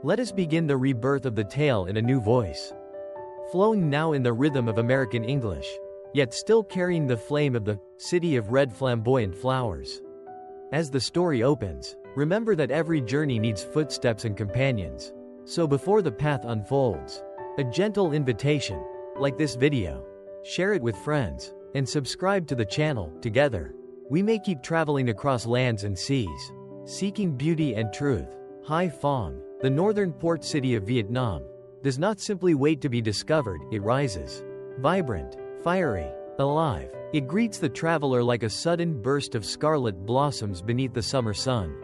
Let us begin the rebirth of the tale in a new voice. Flowing now in the rhythm of American English, yet still carrying the flame of the city of red flamboyant flowers. As the story opens, remember that every journey needs footsteps and companions. So before the path unfolds, a gentle invitation, like this video, share it with friends, and subscribe to the channel. Together, we may keep traveling across lands and seas, seeking beauty and truth. Hai Phong, the northern port city of Vietnam, does not simply wait to be discovered, it rises. Vibrant, fiery, alive, it greets the traveler like a sudden burst of scarlet blossoms beneath the summer sun.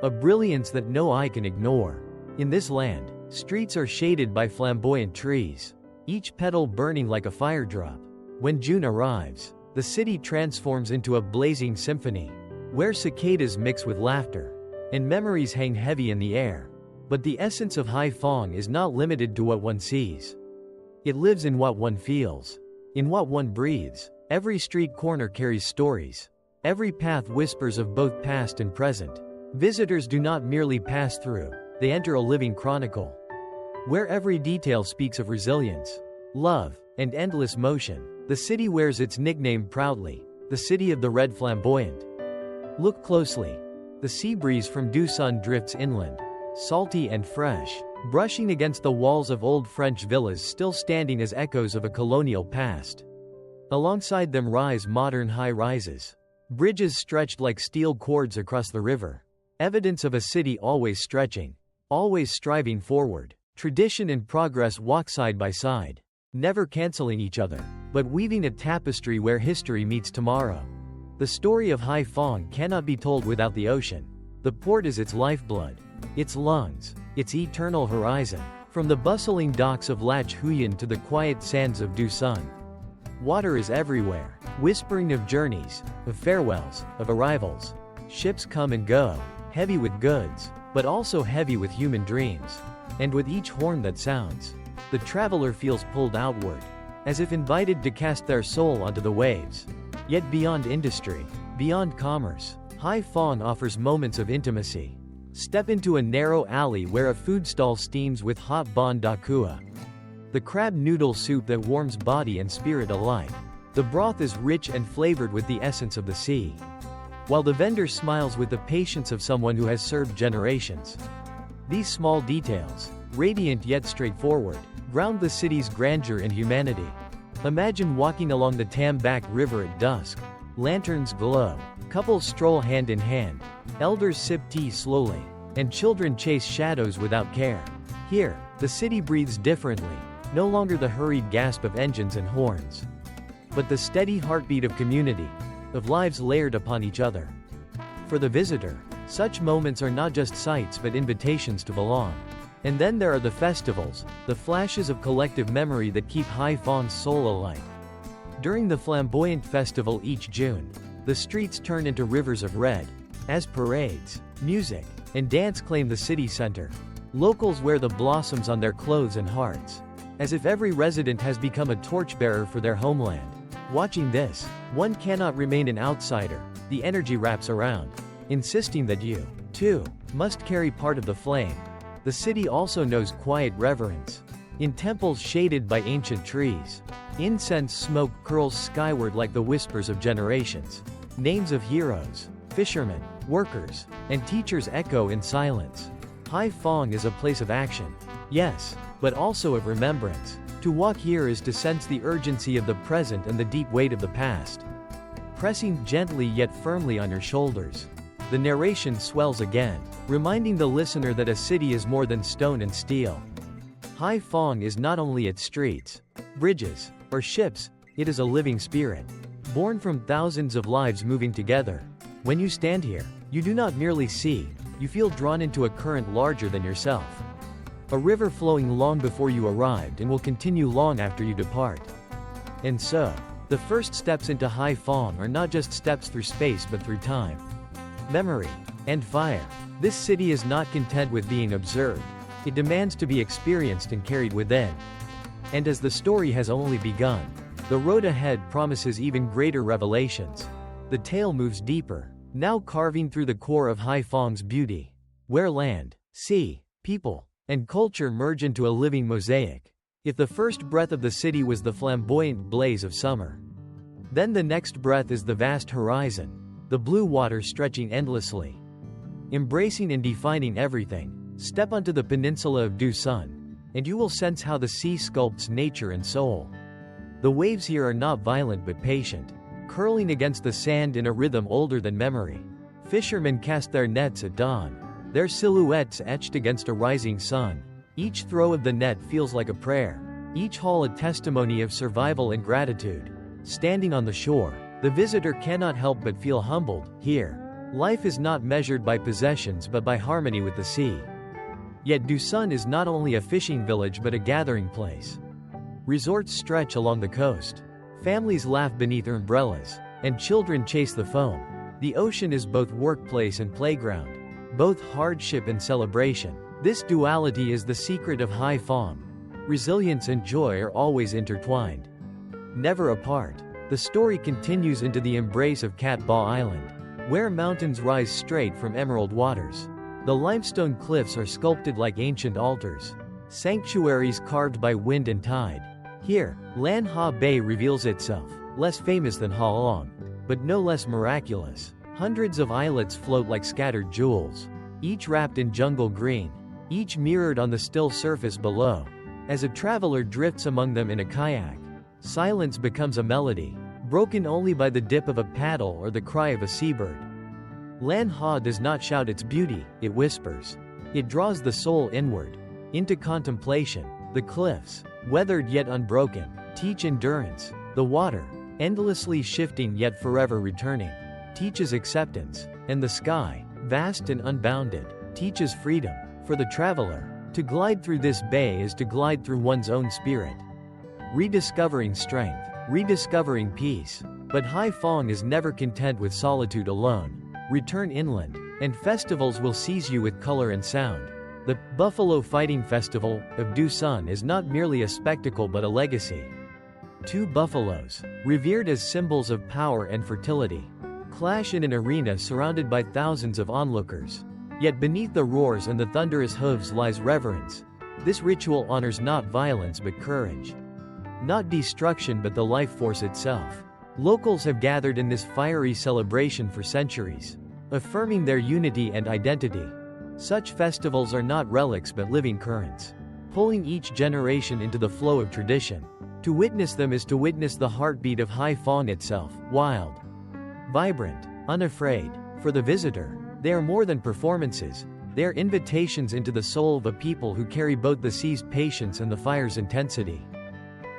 A brilliance that no eye can ignore. In this land, streets are shaded by flamboyant trees, each petal burning like a fire drop. When June arrives, the city transforms into a blazing symphony, where cicadas mix with laughter, and memories hang heavy in the air. But the essence of Hai Phong is not limited to what one sees. It lives in what one feels, in what one breathes. Every street corner carries stories. Every path whispers of both past and present. Visitors do not merely pass through, they enter a living chronicle, where every detail speaks of resilience, love, and endless motion. The city wears its nickname proudly, the city of the red flamboyant. Look closely. The sea breeze from Dusun drifts inland, salty and fresh, brushing against the walls of old French villas still standing as echoes of a colonial past. Alongside them rise modern high-rises, bridges stretched like steel cords across the river, evidence of a city always stretching, always striving forward. Tradition and progress walk side by side, never canceling each other, but weaving a tapestry where history meets tomorrow. The story of Hai Phong cannot be told without the ocean. The port is its lifeblood, its lungs, its eternal horizon. From the bustling docks of Lach Huyen to the quiet sands of Dusun, water is everywhere, whispering of journeys, of farewells, of arrivals. Ships come and go, heavy with goods, but also heavy with human dreams. And with each horn that sounds, the traveler feels pulled outward, as if invited to cast their soul onto the waves. Yet beyond industry, beyond commerce, Hai Phong offers moments of intimacy. Step into a narrow alley where a food stall steams with hot bon da cua, the crab noodle soup that warms body and spirit alike. The broth is rich and flavored with the essence of the sea, while the vendor smiles with the patience of someone who has served generations. These small details, radiant yet straightforward, ground the city's grandeur and humanity. Imagine walking along the Tam Bac River at dusk. Lanterns glow, couples stroll hand in hand, elders sip tea slowly, and children chase shadows without care. Here, the city breathes differently, no longer the hurried gasp of engines and horns, but the steady heartbeat of community, of lives layered upon each other. For the visitor, such moments are not just sights but invitations to belong. And then there are the festivals, the flashes of collective memory that keep Hai Phong's soul alight. During the Flamboyant Festival each June, the streets turn into rivers of red, as parades, music, and dance claim the city center. Locals wear the blossoms on their clothes and hearts, as if every resident has become a torchbearer for their homeland. Watching this, one cannot remain an outsider. The energy wraps around, insisting that you, too, must carry part of the flame. The city also knows quiet reverence. In temples shaded by ancient trees, incense smoke curls skyward like the whispers of generations. Names of heroes, fishermen, workers, and teachers echo in silence. Hai Phong is a place of action, yes, but also of remembrance. To walk here is to sense the urgency of the present and the deep weight of the past, pressing gently yet firmly on your shoulders. The narration swells again, reminding the listener that a city is more than stone and steel. Hai Phong is not only its streets, bridges, or ships, it is a living spirit, born from thousands of lives moving together. When you stand here, you do not merely see, you feel drawn into a current larger than yourself. A river flowing long before you arrived and will continue long after you depart. And so, the first steps into Hai Phong are not just steps through space but through time, memory, and fire. This city is not content with being observed. It demands to be experienced and carried within. And as the story has only begun, the road ahead promises even greater revelations. The tale moves deeper, now carving through the core of Hai Phong's beauty, where land, sea, people, and culture merge into a living mosaic. If the first breath of the city was the flamboyant blaze of summer, then the next breath is the vast horizon, the blue water stretching endlessly. Embracing and defining everything, step onto the peninsula of Dusun, and you will sense how the sea sculpts nature and soul. The waves here are not violent but patient, curling against the sand in a rhythm older than memory. Fishermen cast their nets at dawn, their silhouettes etched against a rising sun. Each throw of the net feels like a prayer, each haul a testimony of survival and gratitude. Standing on the shore, the visitor cannot help but feel humbled. Here, life is not measured by possessions but by harmony with the sea. Yet Dusun is not only a fishing village but a gathering place. Resorts stretch along the coast. Families laugh beneath umbrellas, and children chase the foam. The ocean is both workplace and playground, both hardship and celebration. This duality is the secret of Hai Phong. Resilience and joy are always intertwined, never apart. The story continues into the embrace of Cat Ba Island, where mountains rise straight from emerald waters. The limestone cliffs are sculpted like ancient altars, sanctuaries carved by wind and tide. Here, Lan Ha Bay reveals itself, less famous than Ha Long, but no less miraculous. Hundreds of islets float like scattered jewels, each wrapped in jungle green, each mirrored on the still surface below. As a traveler drifts among them in a kayak, silence becomes a melody, broken only by the dip of a paddle or the cry of a seabird. Lan Ha does not shout its beauty, it whispers. It draws the soul inward, into contemplation. The cliffs, weathered yet unbroken, teach endurance. The water, endlessly shifting yet forever returning, teaches acceptance. And the sky, vast and unbounded, teaches freedom. For the traveler, to glide through this bay is to glide through one's own spirit, rediscovering strength, rediscovering peace. But Hai Phong is never content with solitude alone. Return inland, and festivals will seize you with color and sound. The Buffalo Fighting Festival of Dusun is not merely a spectacle but a legacy. Two buffaloes, revered as symbols of power and fertility, clash in an arena surrounded by thousands of onlookers. Yet beneath the roars and the thunderous hooves lies reverence. This ritual honors not violence but courage, not destruction but the life force itself. Locals have gathered in this fiery celebration for centuries, affirming their unity and identity. Such festivals are not relics but living currents, pulling each generation into the flow of tradition. To witness them is to witness the heartbeat of Hai Phong itself, wild, vibrant, unafraid. For the visitor, they are more than performances, they are invitations into the soul of a people who carry both the sea's patience and the fire's intensity.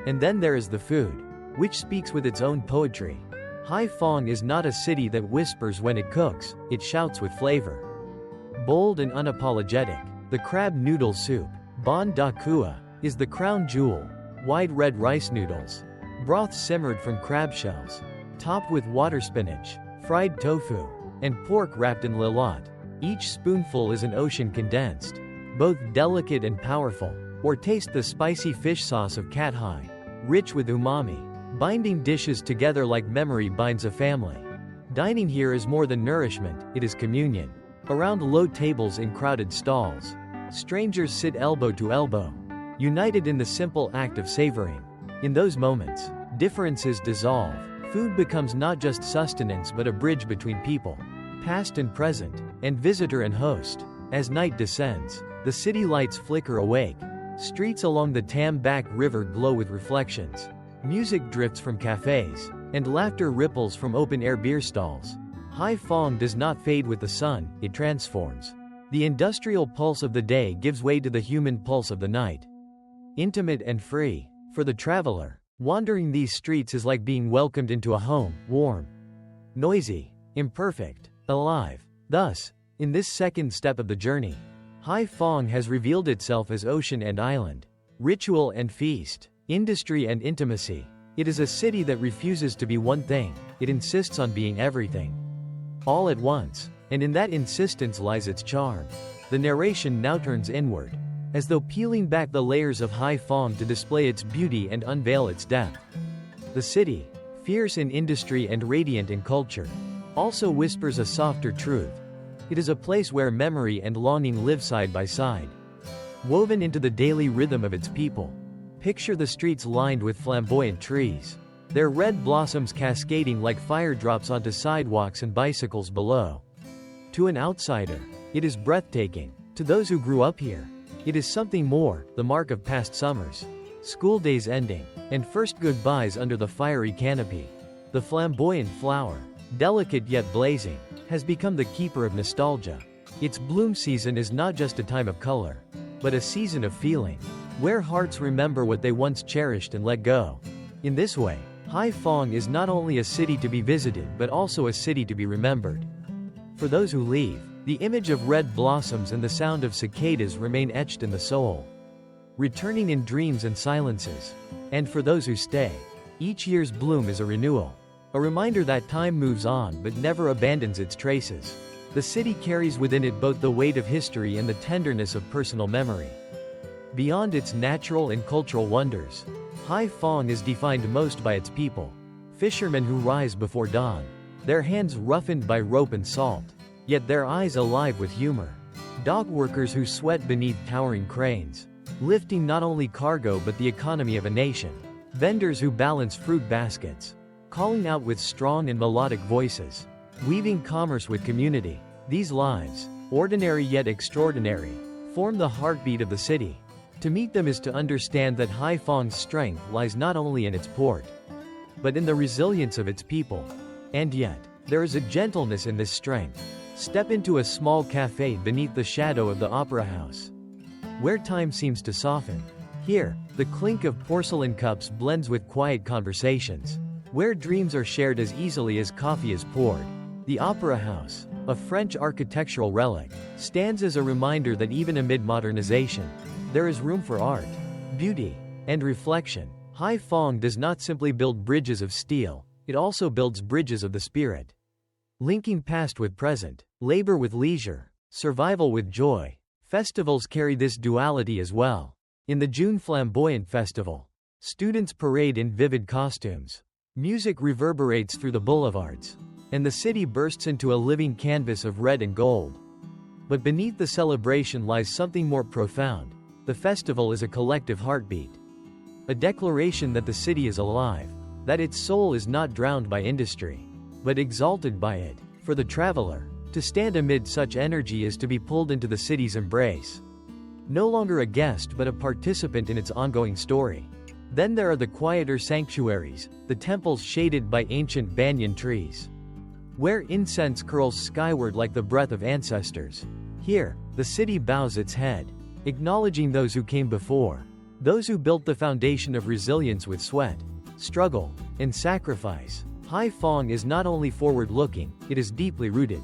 And then there is the food, which speaks with its own poetry. Hai Phong is not a city that whispers when it cooks, it shouts with flavor. Bold and unapologetic, the crab noodle soup, Bon Da Kua, is the crown jewel. Wide red rice noodles, broth simmered from crab shells, topped with water spinach, fried tofu, and pork wrapped in lilot. Each spoonful is an ocean condensed, both delicate and powerful. Or taste the spicy fish sauce of Cat Hai, rich with umami, binding dishes together like memory binds a family. Dining here is more than nourishment, it is communion. Around low tables in crowded stalls, strangers sit elbow to elbow, united in the simple act of savoring. In those moments, differences dissolve. Food becomes not just sustenance but a bridge between people, past and present, and visitor and host. As night descends, the city lights flicker awake. Streets along the Tam Bac River glow with reflections. Music drifts from cafes, and laughter ripples from open-air beer stalls. Hai Phong does not fade with the sun, it transforms. The industrial pulse of the day gives way to the human pulse of the night. Intimate and free. For the traveler, wandering these streets is like being welcomed into a home, warm, noisy, imperfect, alive. Thus, in this second step of the journey, Hai Phong has revealed itself as ocean and island, ritual and feast, industry and intimacy. It is a city that refuses to be one thing, it insists on being everything, all at once, and in that insistence lies its charm. The narration now turns inward, as though peeling back the layers of Hai Phong to display its beauty and unveil its depth. The city, fierce in industry and radiant in culture, also whispers a softer truth. It is a place where memory and longing live side by side. woven into the daily rhythm of its people. Picture the streets lined with flamboyant trees, their red blossoms cascading like fire drops onto sidewalks and bicycles below. To an outsider, it is breathtaking. To those who grew up here, it is something more, the mark of past summers, school days ending, and first goodbyes under the fiery canopy. The flamboyant flower, delicate yet blazing, has become the keeper of nostalgia. Its bloom season is not just a time of color, but a season of feeling, where hearts remember what they once cherished and let go. In this way, Hai Phong is not only a city to be visited but also a city to be remembered. For those who leave, the image of red blossoms and the sound of cicadas remain etched in the soul, returning in dreams and silences. And for those who stay, each year's bloom is a renewal, a reminder that time moves on but never abandons its traces. The city carries within it both the weight of history and the tenderness of personal memory. Beyond its natural and cultural wonders, Hai Phong is defined most by its people. Fishermen who rise before dawn, their hands roughened by rope and salt, yet their eyes alive with humor. Dock workers who sweat beneath towering cranes, lifting not only cargo but the economy of a nation. Vendors who balance fruit baskets, calling out with strong and melodic voices, weaving commerce with community. These lives, ordinary yet extraordinary, form the heartbeat of the city. To meet them is to understand that Hai Phong's strength lies not only in its port, but in the resilience of its people. And yet, there is a gentleness in this strength. Step into a small cafe beneath the shadow of the Opera House, where time seems to soften. Here, the clink of porcelain cups blends with quiet conversations, where dreams are shared as easily as coffee is poured. The Opera House, a French architectural relic, stands as a reminder that even amid modernization, there is room for art, beauty, and reflection. Hai Phong does not simply build bridges of steel, it also builds bridges of the spirit, linking past with present, labor with leisure, survival with joy. Festivals carry this duality as well. In the June Flamboyant Festival, students parade in vivid costumes. Music reverberates through the boulevards, and the city bursts into a living canvas of red and gold. But beneath the celebration lies something more profound. The festival is a collective heartbeat, a declaration that the city is alive, that its soul is not drowned by industry, but exalted by it. For the traveler, to stand amid such energy is to be pulled into the city's embrace. No longer a guest but a participant in its ongoing story. Then there are the quieter sanctuaries, the temples shaded by ancient banyan trees, where incense curls skyward like the breath of ancestors. Here, the city bows its head, acknowledging those who came before, those who built the foundation of resilience with sweat, struggle, and sacrifice. Hai Phong is not only forward-looking, it is deeply rooted.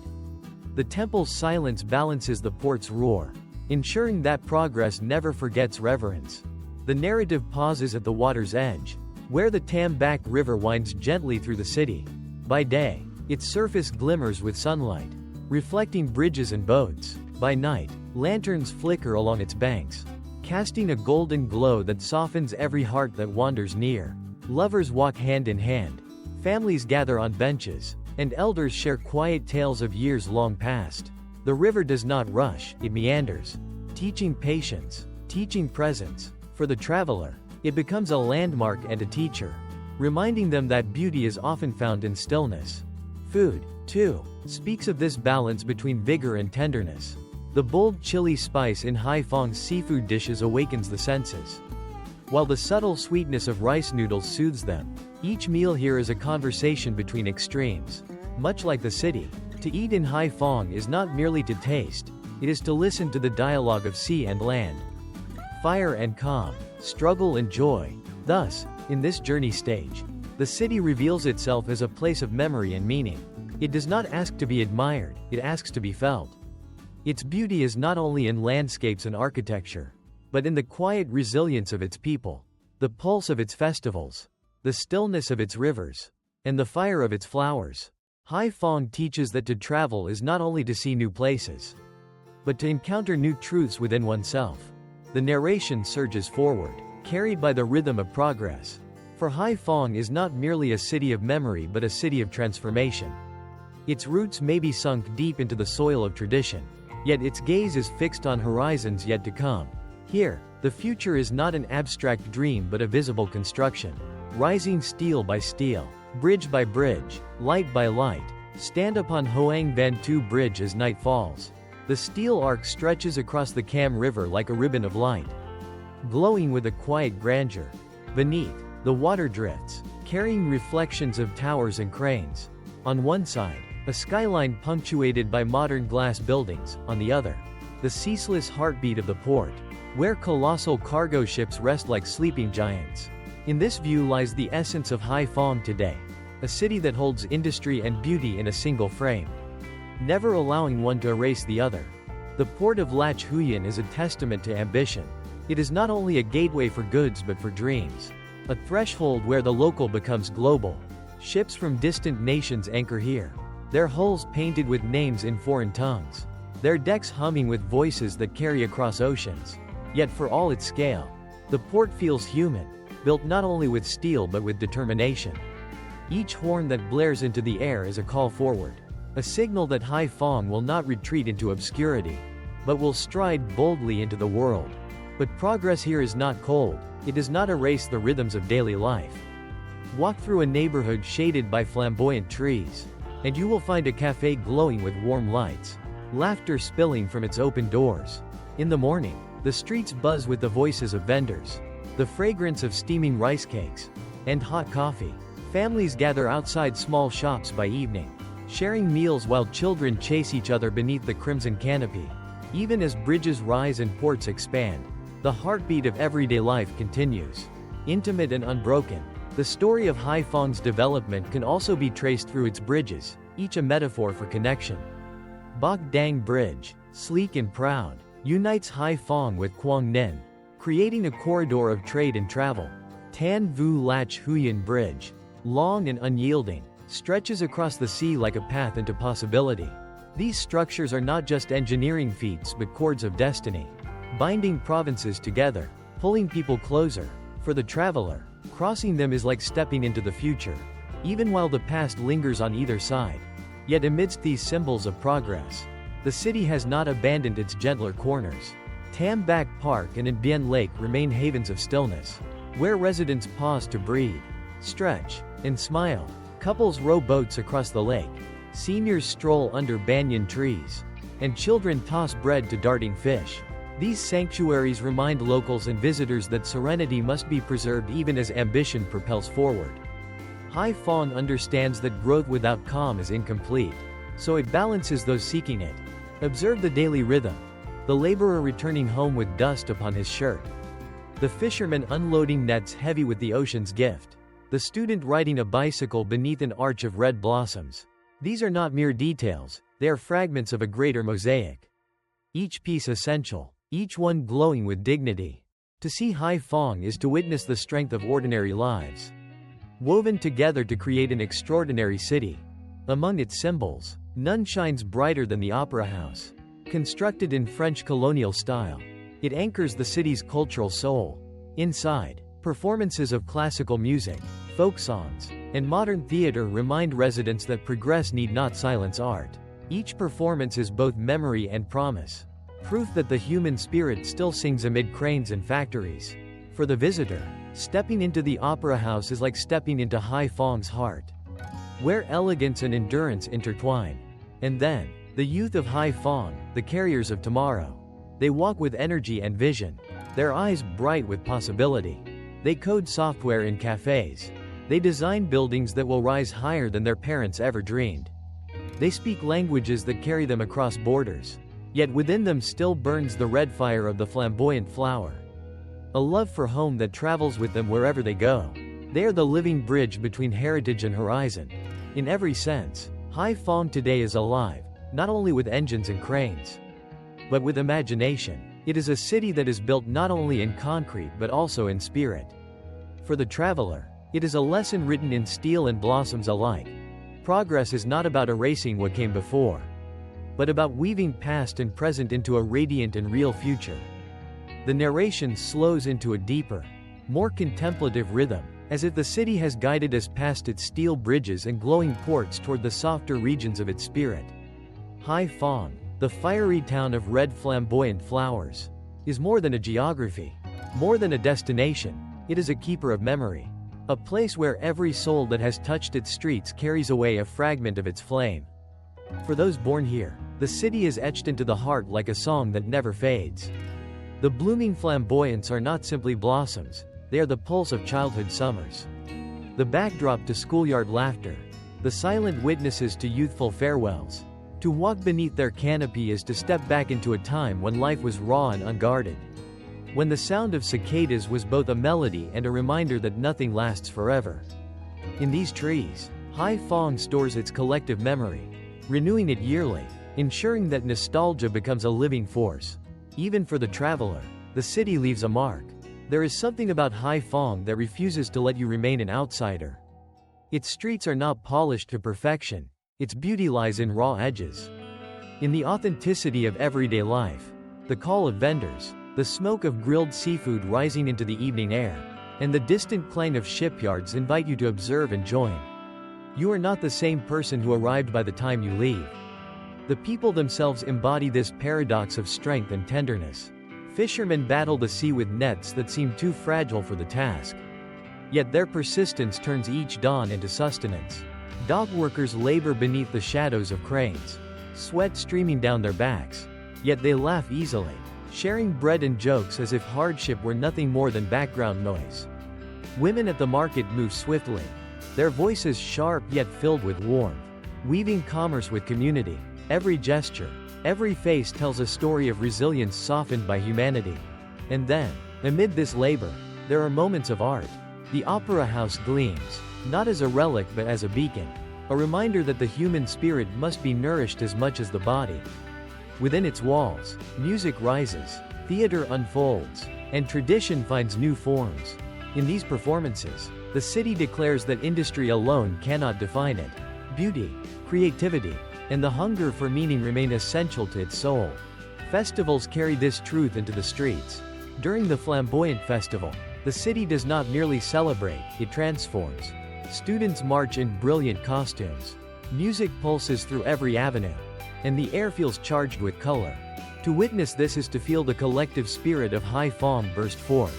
The temple's silence balances the port's roar, ensuring that progress never forgets reverence. The narrative pauses at the water's edge, where the Tam Bac River winds gently through the city. By day, its surface glimmers with sunlight, reflecting bridges and boats. By night, lanterns flicker along its banks, casting a golden glow that softens every heart that wanders near. Lovers walk hand in hand, families gather on benches, and elders share quiet tales of years long past. The river does not rush, it meanders, teaching patience, teaching presence. For the traveler, it becomes a landmark and a teacher, reminding them that beauty is often found in stillness. Food, too, speaks of this balance between vigor and tenderness. The bold chili spice in Hai Phong's seafood dishes awakens the senses, while the subtle sweetness of rice noodles soothes them. Each meal here is a conversation between extremes. Much like the city, to eat in Hai Phong is not merely to taste, it is to listen to the dialogue of sea and land, fire and calm, struggle and joy. Thus, in this journey stage, the city reveals itself as a place of memory and meaning. It does not ask to be admired, it asks to be felt. Its beauty is not only in landscapes and architecture, but in the quiet resilience of its people, the pulse of its festivals, the stillness of its rivers, and the fire of its flowers. Hai Phong teaches that to travel is not only to see new places, but to encounter new truths within oneself. The narration surges forward, carried by the rhythm of progress. For Hai Phong is not merely a city of memory but a city of transformation. Its roots may be sunk deep into the soil of tradition, yet its gaze is fixed on horizons yet to come. Here, the future is not an abstract dream but a visible construction. Rising steel by steel, bridge by bridge, light by light, stand upon Hoang Van Tu Bridge as night falls. The steel arc stretches across the Cam River like a ribbon of light, glowing with a quiet grandeur. Beneath, the water drifts, carrying reflections of towers and cranes. On one side, a skyline punctuated by modern glass buildings, on the other, the ceaseless heartbeat of the port, where colossal cargo ships rest like sleeping giants. In this view lies the essence of Hai Phong today, a city that holds industry and beauty in a single frame, never allowing one to erase the other. The port of Lach Huyen is a testament to ambition. It is not only a gateway for goods but for dreams, a threshold where the local becomes global. Ships from distant nations anchor here, their hulls painted with names in foreign tongues, their decks humming with voices that carry across oceans. Yet for all its scale, the port feels human, built not only with steel but with determination. Each horn that blares into the air is a call forward, a signal that Hai Phong will not retreat into obscurity, but will stride boldly into the world. But progress here is not cold, it does not erase the rhythms of daily life. Walk through a neighborhood shaded by flamboyant trees, and you will find a cafe glowing with warm lights, laughter spilling from its open doors. In the morning, the streets buzz with the voices of vendors, the fragrance of steaming rice cakes, and hot coffee. Families gather outside small shops by evening, sharing meals while children chase each other beneath the crimson canopy. Even as bridges rise and ports expand, the heartbeat of everyday life continues. Intimate and unbroken, the story of Hai Phong's development can also be traced through its bridges, each a metaphor for connection. Bac Dang Bridge, sleek and proud, unites Hai Phong with Quang Ninh, creating a corridor of trade and travel. Tan Vu Lach Huyen Bridge, long and unyielding, stretches across the sea like a path into possibility. These structures are not just engineering feats but cords of destiny, binding provinces together, pulling people closer. For the traveler, crossing them is like stepping into the future, even while the past lingers on either side. Yet amidst these symbols of progress, the city has not abandoned its gentler corners. Tam Bac Park and Bien Lake remain havens of stillness, where residents pause to breathe, stretch, and smile. Couples row boats across the lake, seniors stroll under banyan trees, and children toss bread to darting fish. These sanctuaries remind locals and visitors that serenity must be preserved even as ambition propels forward. Hai Phong understands that growth without calm is incomplete, so it balances those seeking it. Observe the daily rhythm, the laborer returning home with dust upon his shirt, the fisherman unloading nets heavy with the ocean's gift, the student riding a bicycle beneath an arch of red blossoms. These are not mere details, they are fragments of a greater mosaic, each piece essential, each one glowing with dignity. To see Hai Phong is to witness the strength of ordinary lives, woven together to create an extraordinary city. Among its symbols, none shines brighter than the Opera House. Constructed in French colonial style, it anchors the city's cultural soul. Inside, performances of classical music, folk songs, and modern theater remind residents that progress need not silence art. Each performance is both memory and promise, proof that the human spirit still sings amid cranes and factories. For the visitor, stepping into the Opera House is like stepping into Hai Phong's heart, where elegance and endurance intertwine. And then, the youth of Hai Phong, the carriers of tomorrow. They walk with energy and vision, their eyes bright with possibility. They code software in cafes. They design buildings that will rise higher than their parents ever dreamed. They speak languages that carry them across borders. Yet within them still burns the red fire of the flamboyant flower, a love for home that travels with them wherever they go. They are the living bridge between heritage and horizon. In every sense, Hai Phong today is alive, not only with engines and cranes, but with imagination. It is a city that is built not only in concrete but also in spirit. For the traveler, it is a lesson written in steel and blossoms alike. Progress is not about erasing what came before, but about weaving past and present into a radiant and real future. The narration slows into a deeper, more contemplative rhythm, as if the city has guided us past its steel bridges and glowing ports toward the softer regions of its spirit. Hai Phong, the fiery town of red flamboyant flowers, is more than a geography, more than a destination. It is a keeper of memory. A place where every soul that has touched its streets carries away a fragment of its flame. For those born here, the city is etched into the heart like a song that never fades. The blooming flamboyants are not simply blossoms, they are the pulse of childhood summers. The backdrop to schoolyard laughter, the silent witnesses to youthful farewells. To walk beneath their canopy is to step back into a time when life was raw and unguarded. When the sound of cicadas was both a melody and a reminder that nothing lasts forever. In these trees, Hai Phong stores its collective memory, renewing it yearly, ensuring that nostalgia becomes a living force. Even for the traveler, the city leaves a mark. There is something about Hai Phong that refuses to let you remain an outsider. Its streets are not polished to perfection, its beauty lies in raw edges. In the authenticity of everyday life, the call of vendors, the smoke of grilled seafood rising into the evening air, and the distant clang of shipyards invite you to observe and join. You are not the same person who arrived by the time you leave. The people themselves embody this paradox of strength and tenderness. Fishermen battle the sea with nets that seem too fragile for the task. Yet their persistence turns each dawn into sustenance. Dock workers labor beneath the shadows of cranes, sweat streaming down their backs. Yet they laugh easily, sharing bread and jokes as if hardship were nothing more than background noise. Women at the market move swiftly, their voices sharp yet filled with warmth, weaving commerce with community. Every gesture, every face tells a story of resilience softened by humanity. And then, amid this labor, there are moments of art. The opera house gleams, not as a relic but as a beacon, a reminder that the human spirit must be nourished as much as the body. Within its walls, music rises, theater unfolds, and tradition finds new forms. In these performances, the city declares that industry alone cannot define it. Beauty, creativity, and the hunger for meaning remain essential to its soul. Festivals carry this truth into the streets. During the Flamboyant Festival, the city does not merely celebrate, it transforms. Students march in brilliant costumes. Music pulses through every avenue, and the air feels charged with color. To witness this is to feel the collective spirit of Hai Phong burst forth.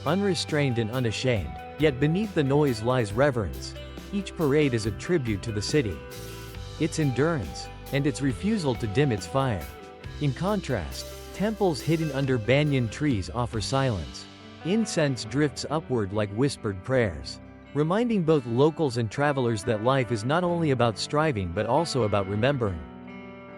Unrestrained and unashamed, yet beneath the noise lies reverence. Each parade is a tribute to the city, its endurance, and its refusal to dim its fire. In contrast, temples hidden under banyan trees offer silence. Incense drifts upward like whispered prayers, reminding both locals and travelers that life is not only about striving but also about remembering.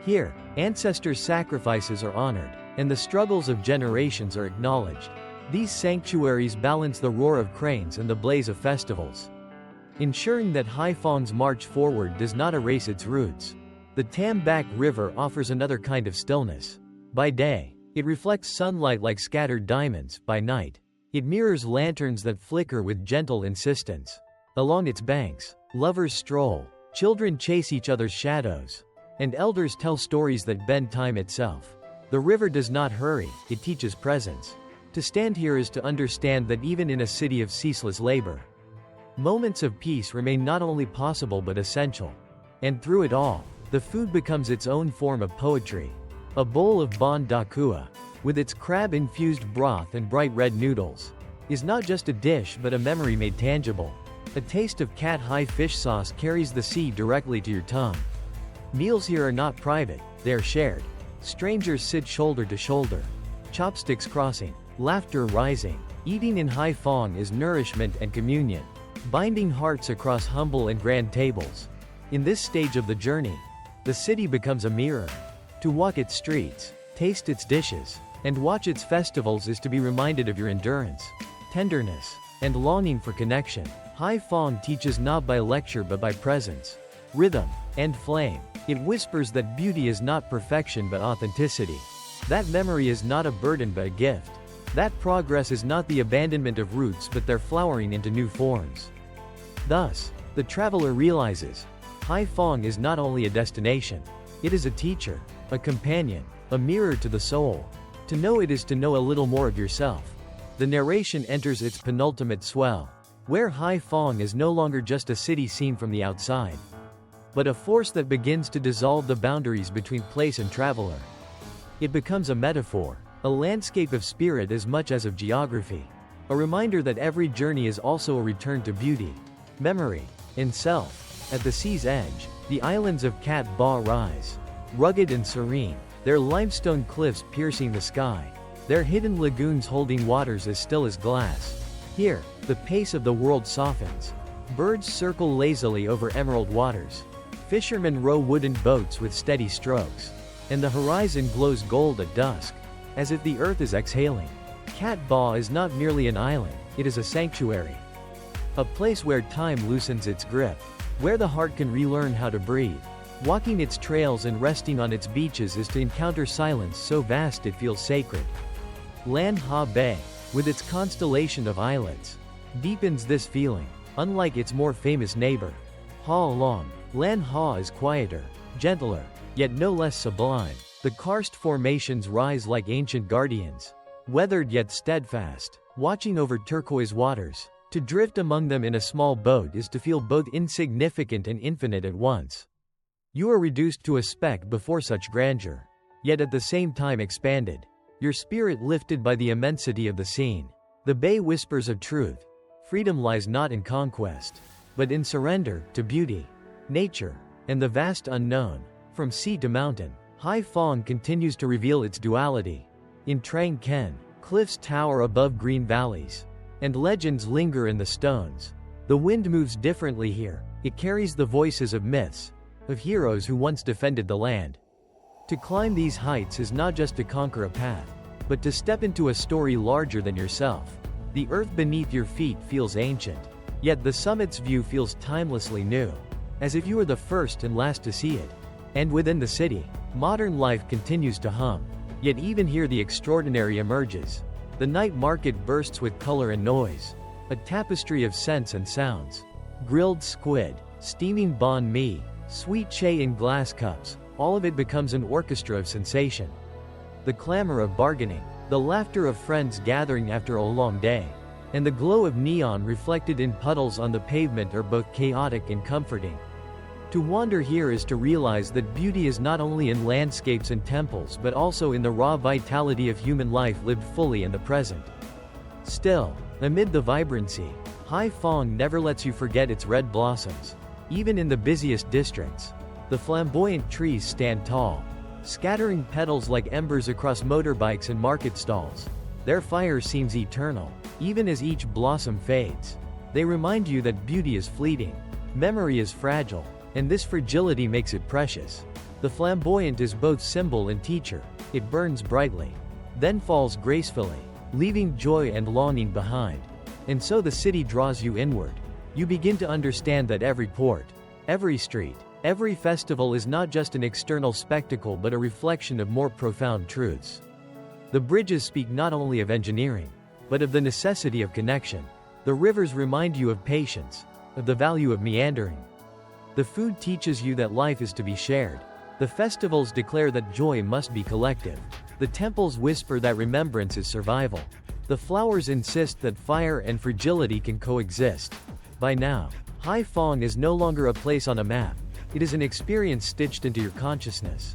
Here, ancestors' sacrifices are honored, and the struggles of generations are acknowledged. These sanctuaries balance the roar of cranes and the blaze of festivals, ensuring that Hai Phong's march forward does not erase its roots. The Tam Bac River offers another kind of stillness. By day, it reflects sunlight like scattered diamonds. By night, it mirrors lanterns that flicker with gentle insistence. Along its banks, lovers stroll, children chase each other's shadows, and elders tell stories that bend time itself. The river does not hurry, it teaches presence. To stand here is to understand that even in a city of ceaseless labor, moments of peace remain not only possible but essential. And through it all, the food becomes its own form of poetry. A bowl of bon da kua, with its crab-infused broth and bright red noodles, is not just a dish but a memory made tangible. A taste of cat hai fish sauce carries the sea directly to your tongue. Meals here are not private, they are shared. Strangers sit shoulder to shoulder, chopsticks crossing, laughter rising. Eating in Hai Phong is nourishment and communion, binding hearts across humble and grand tables. In this stage of the journey, the city becomes a mirror. To walk its streets, taste its dishes, and watch its festivals is to be reminded of your endurance, tenderness, and longing for connection. Hai Phong teaches not by lecture but by presence, rhythm, and flame. It whispers that beauty is not perfection but authenticity. That memory is not a burden but a gift. That progress is not the abandonment of roots but their flowering into new forms. Thus, the traveler realizes, Hai Phong is not only a destination, it is a teacher, a companion, a mirror to the soul. To know it is to know a little more of yourself. The narration enters its penultimate swell, where Hai Phong is no longer just a city seen from the outside, but a force that begins to dissolve the boundaries between place and traveler. It becomes a metaphor, A landscape of spirit as much as of geography. A reminder that every journey is also a return to beauty, memory, and self. At the sea's edge, the islands of Cat Ba rise. Rugged and serene, their limestone cliffs piercing the sky, their hidden lagoons holding waters as still as glass. Here, the pace of the world softens. Birds circle lazily over emerald waters. Fishermen row wooden boats with steady strokes. And the horizon glows gold at dusk, as if the earth is exhaling. Cat Ba is not merely an island, it is a sanctuary. A place where time loosens its grip, where the heart can relearn how to breathe. Walking its trails and resting on its beaches is to encounter silence so vast it feels sacred. Lan Ha Bay, with its constellation of islets, deepens this feeling. Unlike its more famous neighbor, Ha Long, Lan Ha is quieter, gentler, yet no less sublime. The karst formations rise like ancient guardians, weathered yet steadfast, watching over turquoise waters. To drift among them in a small boat is to feel both insignificant and infinite at once. You are reduced to a speck before such grandeur, yet at the same time expanded, your spirit lifted by the immensity of the scene. The bay whispers of truth. Freedom lies not in conquest, but in surrender to beauty, nature, and the vast unknown. From sea to mountain, Hai Phong continues to reveal its duality. In Trang Ken, cliffs tower above green valleys, and legends linger in the stones. The wind moves differently here. It carries the voices of myths, of heroes who once defended the land. To climb these heights is not just to conquer a path, but to step into a story larger than yourself. The earth beneath your feet feels ancient, yet the summit's view feels timelessly new, as if you were the first and last to see it. And within the city, modern life continues to hum, yet even here the extraordinary emerges. The night market bursts with color and noise, a tapestry of scents and sounds. Grilled squid, steaming banh mi, sweet chai in glass cups, all of it becomes an orchestra of sensation. The clamor of bargaining, the laughter of friends gathering after a long day, and the glow of neon reflected in puddles on the pavement are both chaotic and comforting. To wander here is to realize that beauty is not only in landscapes and temples but also in the raw vitality of human life lived fully in the present. Still, amid the vibrancy, Hai Phong never lets you forget its red blossoms. Even in the busiest districts, the flamboyant trees stand tall, scattering petals like embers across motorbikes and market stalls. Their fire seems eternal, even as each blossom fades. They remind you that beauty is fleeting, memory is fragile, and this fragility makes it precious. The flamboyant is both symbol and teacher. It burns brightly, then falls gracefully, leaving joy and longing behind. And so the city draws you inward. You begin to understand that every port, every street, every festival is not just an external spectacle but a reflection of more profound truths. The bridges speak not only of engineering, but of the necessity of connection. The rivers remind you of patience, of the value of meandering. The food teaches you that life is to be shared. The festivals declare that joy must be collective. The temples whisper that remembrance is survival. The flowers insist that fire and fragility can coexist. By now, Hai Phong is no longer a place on a map. It is an experience stitched into your consciousness.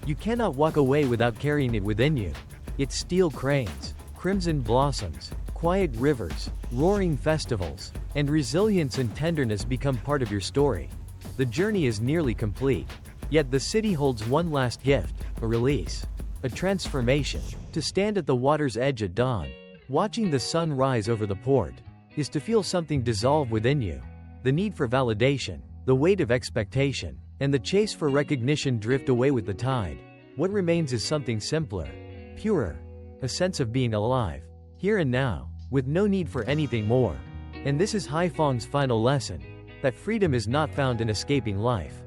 You cannot walk away without carrying it within you. Its steel cranes, crimson blossoms, quiet rivers, roaring festivals, and resilience and tenderness become part of your story. The journey is nearly complete, yet the city holds one last gift, a release, a transformation. To stand at the water's edge at dawn, watching the sun rise over the port, is to feel something dissolve within you. The need for validation, the weight of expectation, and the chase for recognition drift away with the tide. What remains is something simpler, purer, a sense of being alive, here and now, with no need for anything more. And this is Hai Phong's final lesson, that freedom is not found in escaping life,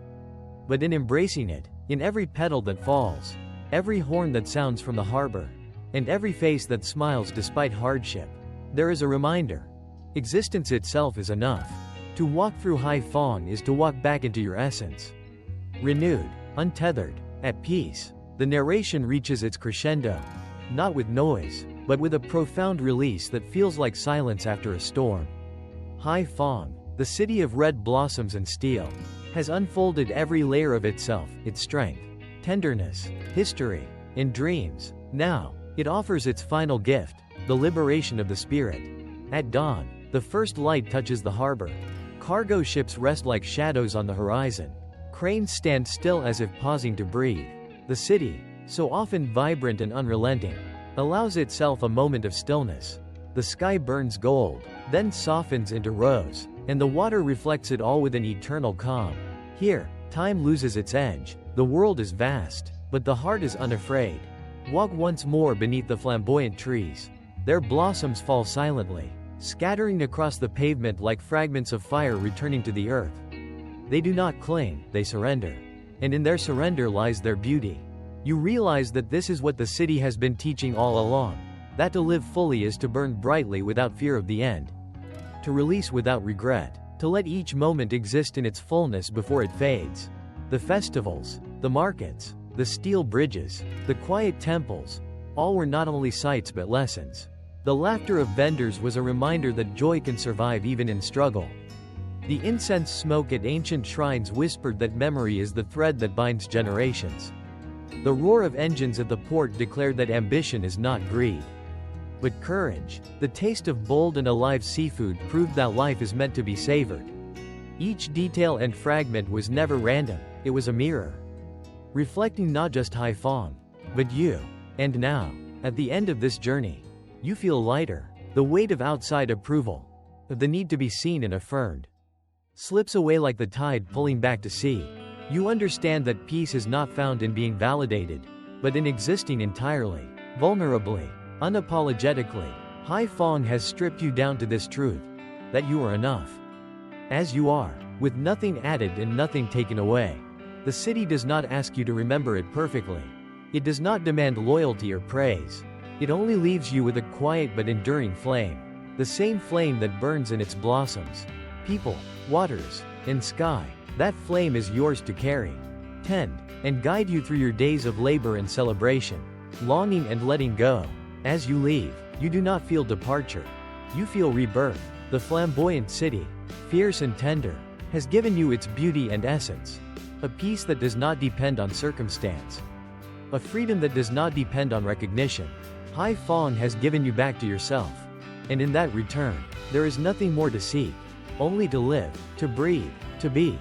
but in embracing it, in every petal that falls, every horn that sounds from the harbor, and every face that smiles despite hardship. There is a reminder. Existence itself is enough. To walk through Hai Phong is to walk back into your essence. Renewed, untethered, at peace. The narration reaches its crescendo, not with noise, but with a profound release that feels like silence after a storm. Hai Phong, the city of red blossoms and steel, has unfolded every layer of itself, its strength, tenderness, history, and dreams. Now, It offers its final gift, the liberation of the spirit. At dawn, the first light touches the harbor. Cargo ships rest like shadows on the horizon. Cranes stand still as if pausing to breathe. The city, so often vibrant and unrelenting, allows itself a moment of stillness. The sky burns gold, then softens into rose, and the water reflects it all with an eternal calm. Here, time loses its edge. The world is vast, but the heart is unafraid. Walk once more beneath the flamboyant trees. Their blossoms fall silently, scattering across the pavement like fragments of fire returning to the earth. They do not cling, they surrender. And in their surrender lies their beauty. You realize that this is what the city has been teaching all along, that to live fully is to burn brightly without fear of the end, to release without regret, to let each moment exist in its fullness before it fades. The festivals, the markets, the steel bridges, the quiet temples, all were not only sights but lessons. The laughter of vendors was a reminder that joy can survive even in struggle. The incense smoke at ancient shrines whispered that memory is the thread that binds generations. The roar of engines at the port declared that ambition is not greed, but courage. The taste of bold and alive seafood proved that life is meant to be savored. Each detail and fragment was never random, it was a mirror, reflecting not just Hai Phong, but you. And now, at the end of this journey, you feel lighter. The weight of outside approval, of the need to be seen and affirmed, slips away like the tide pulling back to sea. You understand that peace is not found in being validated, but in existing entirely, vulnerably, unapologetically. Hai Phong has stripped you down to this truth, that you are enough, as you are, with nothing added and nothing taken away. The city does not ask you to remember it perfectly. It does not demand loyalty or praise. It only leaves you with a quiet but enduring flame, the same flame that burns in its blossoms, people, waters, and sky. That flame is yours to carry, tend, and guide you through your days of labor and celebration, longing and letting go. As you leave, you do not feel departure. You feel rebirth. The flamboyant city, fierce and tender, has given you its beauty and essence. A peace that does not depend on circumstance. A freedom that does not depend on recognition. Hai Phong has given you back to yourself. And in that return, there is nothing more to seek, only to live, to breathe, to be.